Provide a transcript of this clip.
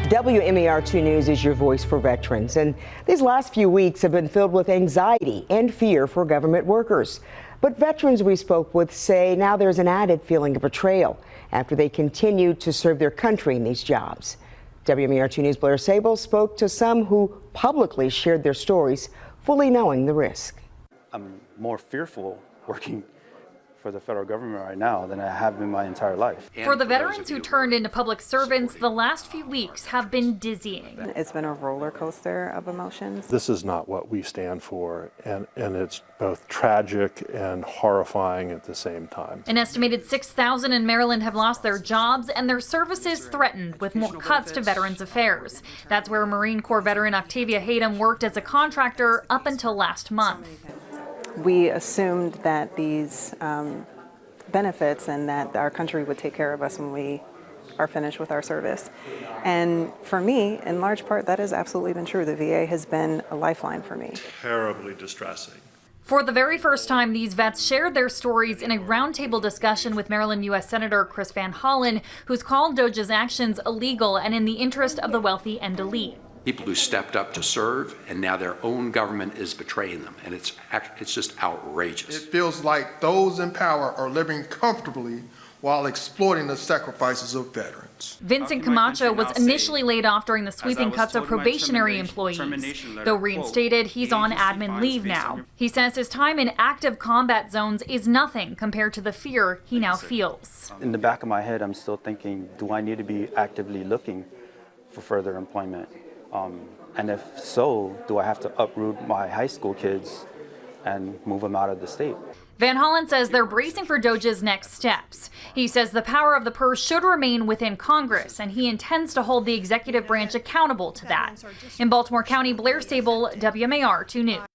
WMAR 2 News is your voice for veterans, and these last few weeks have been filled with anxiety and fear for government workers. But veterans we spoke with say now there's an added feeling of betrayal after they continue to serve their country in these jobs. WMAR 2 News' Blair Sable spoke to some who publicly shared their stories, fully knowing the risk. I'm more fearful working for the federal government right now than I have in my entire life. For the veterans who turned into public servants, the last few weeks have been dizzying. It's been a roller coaster of emotions. This is not what we stand for, and it's both tragic and horrifying at the same time. An estimated 6,000 in Maryland have lost their jobs and their services threatened with more cuts to Veterans Affairs. That's where Marine Corps veteran Octavia Hatem worked as a contractor up until last month. We assumed that these benefits and that our country would take care of us when we are finished with our service. And for me, in large part, that has absolutely been true. The VA has been a lifeline for me. Terribly distressing. For the very first time, these vets shared their stories in a roundtable discussion with Maryland U.S. Senator Chris Van Hollen, who's called DOGE's actions illegal and in the interest of the wealthy and elite. People who stepped up to serve, and now their own government is betraying them, and it's just outrageous. It feels like those in power are living comfortably while exploiting the sacrifices of veterans. Vincent Camacho was initially laid off during the sweeping cuts of probationary employees. Though reinstated, he's on admin leave now. He says his time in active combat zones is nothing compared to the fear he now feels. In the back of my head, I'm still thinking, do I need to be actively looking for further employment? And if so, do I have to uproot my high school kids and move them out of the state? Van Hollen says they're bracing for DOGE's next steps. He says the power of the purse should remain within Congress, and he intends to hold the executive branch accountable to that. In Baltimore County, Blair Sable, WMAR 2 News.